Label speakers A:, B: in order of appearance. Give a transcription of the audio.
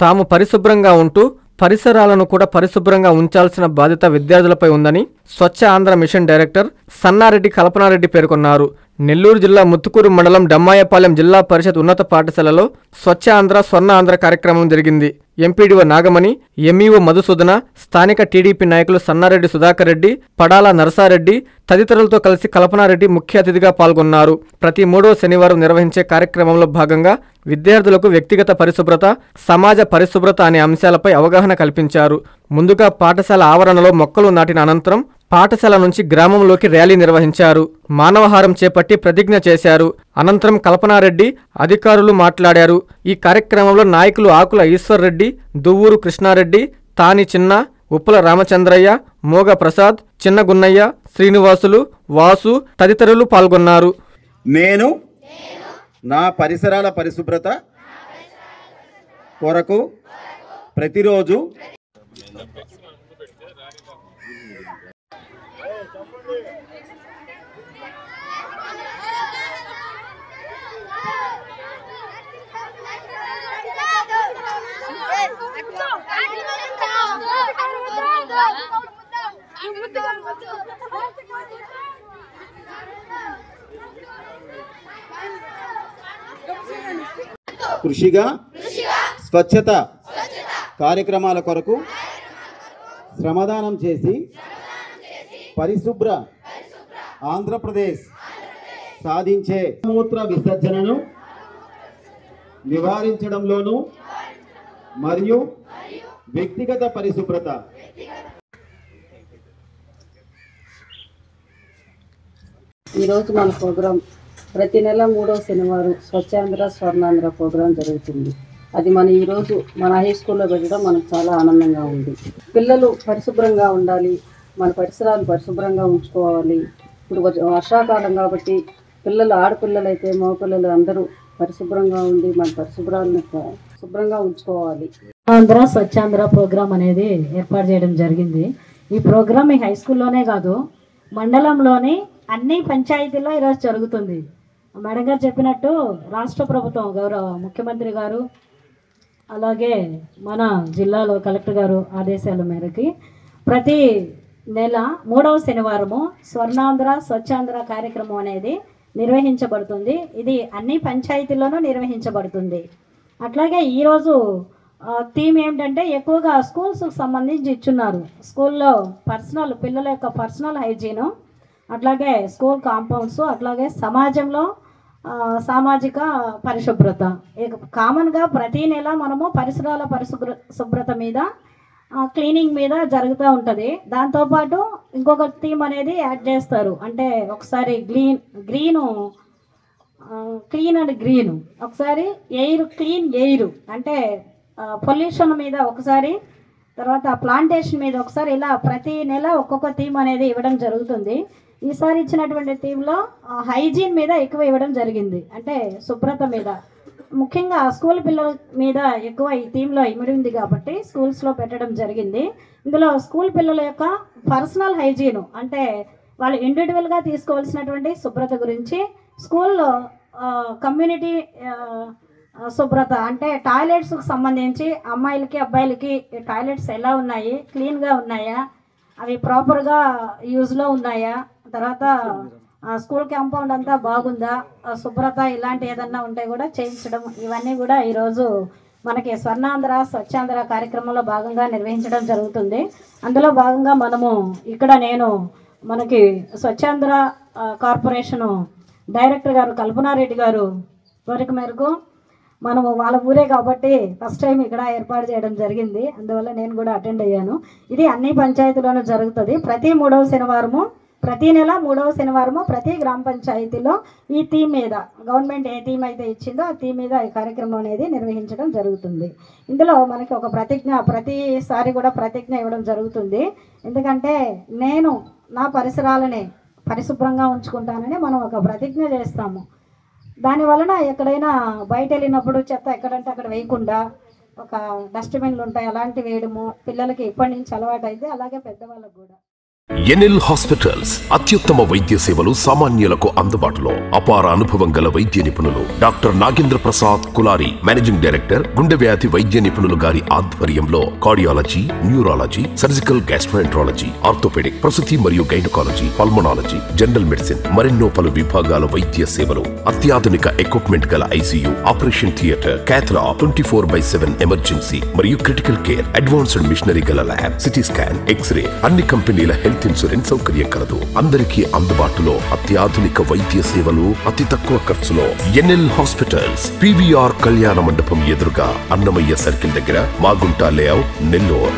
A: తాము పరిశుభ్రంగా ఉంటూ పరిసరాలను కూడా పరిశుభ్రంగా ఉంచాల్సిన బాధ్యత విద్యార్థులపై ఉందని స్వచ్ఛ ఆంధ్ర మిషన్ డైరెక్టర్ సన్నారెడ్డి కల్పనారెడ్డి పేర్కొన్నారు. నెల్లూరు జిల్లా ముత్తుకూరు మండలం డమ్మాయపాలెం జిల్లా పరిషత్ ఉన్నత పాఠశాలలో స్వచ్ఛ ఆంధ్ర స్వర్ణ ఆంధ్ర కార్యక్రమం జరిగింది. ఎంపీడీఓ నాగమణి, ఎంఈఓ మధుసూదన, స్థానిక టీడీపీ నాయకులు సన్నారెడ్డి సుధాకర్ రెడ్డి, పడాల నరసారెడ్డి తదితరులతో కలిసి కల్పనారెడ్డి ముఖ్య అతిథిగా పాల్గొన్నారు. ప్రతి 3వ శనివారం నిర్వహించే కార్యక్రమంలో భాగంగా విద్యార్థులకు వ్యక్తిగత పరిశుభ్రత, సమాజ పరిశుభ్రత అనే అంశాలపై అవగాహన కల్పించారు. ముందుగా పాఠశాల ఆవరణలో మొక్కలు నాటిన అనంతరం పాఠశాల నుంచి గ్రామంలోకి ర్యాలీ నిర్వహించారు. మానవహారం చేపట్టి ప్రతిజ్ఞ చేశారు. అనంతరం కల్పనారెడ్డి, అధికారులు మాట్లాడారు. ఈ కార్యక్రమంలో నాయకులు ఆకుల ఈశ్వర్రెడ్డి, దువ్వూరు కృష్ణారెడ్డి, తాని చిన్న, ఉప్పుల రామచంద్రయ్య, మోగ ప్రసాద్, చిన్న గున్నయ్య, శ్రీనివాసులు, వాసు తదితరులు పాల్గొన్నారు.
B: నేను నా పరిసరాల పరిశుభ్రత కొరకు ప్రతిరోజు కృషిగా స్వచ్ఛత కార్యక్రమాల కొరకు శ్రమదానం చేసి పరిశుభ్ర ఆంధ్రప్రదేశ్ సాధించే మూత్ర విసర్జనను నివారించడంలోనూ మరియు వ్యక్తిగత పరిశుభ్రత
C: ఈరోజు మన ప్రోగ్రాం ప్రతి నెల 3వ శనివారం స్వచ్ఛాంధ్ర స్వర్ణాంధ్ర ప్రోగ్రాం జరుగుతుంది. అది ఈరోజు మన హై స్కూల్లో పెట్టడం మనకు చాలా ఆనందంగా ఉంది. పిల్లలు పరిశుభ్రంగా ఉండాలి, మన పరిసరాలు పరిశుభ్రంగా ఉంచుకోవాలి. ఇప్పుడు వర్షాకాలం కాబట్టి పిల్లలు, ఆడపిల్లలు అయితే మగపిల్లలు అందరూ పరిశుభ్రంగా ఉండి మన పరిశుభ్రాలను శుభ్రంగా ఉంచుకోవాలి.
D: ఆంధ్ర స్వచ్ఛాంధ్ర ప్రోగ్రాం అనేది ఏర్పాటు చేయడం జరిగింది. ఈ ప్రోగ్రాం ఈ హై స్కూల్లోనే కాదు, మండలంలోని అన్ని పంచాయతీల్లో ఈరోజు జరుగుతుంది. మేడం గారు చెప్పినట్టు రాష్ట్ర ప్రభుత్వం గౌరవ ముఖ్యమంత్రి గారు అలాగే మన జిల్లాలో కలెక్టర్ గారు ఆదేశాల మేరకి ప్రతి నెల 3వ శనివారము స్వర్ణాంధ్ర స్వచ్ఛాంధ్ర కార్యక్రమం అనేది నిర్వహించబడుతుంది. ఇది అన్ని పంచాయతీల్లోనూ నిర్వహించబడుతుంది. అట్లాగే ఈరోజు థీమ్ ఏమిటంటే ఎక్కువగా స్కూల్స్కి సంబంధించి ఇచ్చున్నారు. స్కూల్లో పిల్లల యొక్క పర్సనల్ హైజీను, అట్లాగే స్కూల్ కాంపౌండ్స్, అట్లాగే సమాజంలో సామాజిక పరిశుభ్రత. కామన్గా ప్రతీ నెల మనము పరిసరాల శుభ్రత మీద, క్లీనింగ్ మీద జరుగుతూ ఉంటుంది. దాంతోపాటు ఇంకొక థీమ్ అనేది యాడ్ చేస్తారు. అంటే ఒకసారి క్లీన్ అండ్ గ్రీన్, ఒకసారి క్లీన్ ఎయిర్ అంటే పొల్యూషన్ మీద ఒకసారి, తర్వాత ప్లాంటేషన్ మీద ఒకసారి, ఇలా ప్రతి నెల ఒక్కొక్క థీమ్ అనేది ఇవ్వడం జరుగుతుంది. ఈసారి ఇచ్చినటువంటి థీమ్లో హైజీన్ మీద ఎక్కువ ఇవ్వడం జరిగింది. అంటే శుభ్రత మీద, ముఖ్యంగా స్కూల్ పిల్లల మీద ఎక్కువ ఈ థీమ్లో ఇమిడింది కాబట్టి స్కూల్స్లో పెట్టడం జరిగింది. ఇందులో స్కూల్ పిల్లల యొక్క పర్సనల్ హైజీను అంటే వాళ్ళు ఇండివిజువల్గా తీసుకోవాల్సినటువంటి శుభ్రత గురించి, స్కూల్లో కమ్యూనిటీ శుభ్రత అంటే టాయిలెట్స్కి సంబంధించి అమ్మాయిలకి అబ్బాయిలకి టాయిలెట్స్ ఎలా ఉన్నాయి, క్లీన్గా ఉన్నాయా, అవి ప్రాపర్గా యూజ్లో ఉన్నాయా, తర్వాత స్కూల్ కాంపౌండ్ అంతా బాగుందా, శుభ్రత ఇలాంటి ఏదన్నా ఉంటే కూడా చేయించడం, ఇవన్నీ కూడా ఈరోజు మనకి స్వర్ణాంధ్ర స్వచ్ఛాంధ్ర కార్యక్రమంలో భాగంగా నిర్వహించడం జరుగుతుంది. అందులో భాగంగా మనకి స్వచ్ఛాంధ్ర కార్పొరేషను డైరెక్టర్ గారు కల్పనారెడ్డి గారు కోరిక మేరకు మనము వాళ్ళ ఊరే కాబట్టి ఫస్ట్ టైం ఇక్కడ ఏర్పాటు చేయడం జరిగింది. అందువల్ల నేను కూడా అటెండ్ అయ్యాను. ఇది అన్ని పంచాయతీలోనూ జరుగుతుంది. ప్రతి నెల 3వ శనివారము ప్రతి గ్రామ పంచాయతీలో ఈ థీమ్ మీద, గవర్నమెంట్ ఏ థీమ్ అయితే ఇచ్చిందో ఆ థీమ్ మీద ఈ కార్యక్రమం అనేది నిర్వహించడం జరుగుతుంది. ఇందులో మనకి ఒక ప్రతిసారి కూడా ప్రతిజ్ఞ ఇవ్వడం జరుగుతుంది. ఎందుకంటే నేను నా పరిసరాలని పరిశుభ్రంగా ఉంచుకుంటానని మనం ఒక ప్రతిజ్ఞ చేస్తాము. దానివలన ఎక్కడైనా బయట వెళ్ళినప్పుడు చెత్త ఎక్కడంటే అక్కడ వేయకుండా ఒక డస్ట్బిన్లు ఉంటాయి, అలాంటివి వేయడము పిల్లలకి ఇప్పటి నుంచి అలవాటు అయితే, అలాగే పెద్దవాళ్ళకు కూడా.
E: ఎన్ఎల్ హాస్పిటల్స్ అత్యుత్తమ వైద్య సేవలు సామాన్యులకు అందుబాటులో. అపార అనుభవం గల వైద్య నిపుణులు doctor Nagendra Prasad Kulari, managing director, గుండె వ్యాధి వైద్య నిపుణులు గారి ఆధ్వర్యంలో cardiology, neurology, surgical gastroenterology, orthopaedic, ప్రసూతి మరియు గైనకాలజీ, పల్మనాలజీ, జనరల్ మెడిసిన్ మరెన్నో పలు విభాగాల వైద్య సేవలు. అత్యాధునిక ఎక్విప్మెంట్ గల ఐసీయూ, ఆపరేషన్ థియేటర్, క్యాథ్లా, 24/7 ఎమర్జెన్సీ మరియు క్రిటికల్ కేర్, అడ్వాన్స్డ్ మిషనరీ గల ల్యాబ్, సిటీ స్కాన్, ఎక్స్రే, అన్ని కంపెనీల హెల్త్ ఇన్సూరెన్స్ సౌకర్యం కలదు. అందరికీ అందుబాటులో అత్యాధునిక వైద్య సేవలు అతి తక్కువ ఖర్చులో. ఎన్ఎల్ హాస్పిటల్స్, PVR కళ్యాణ మండపం ఎదురుగా, అన్నమయ్య సర్కిల్ దగ్గర, మాగుంట లేఅవుట్, నెల్లూరు.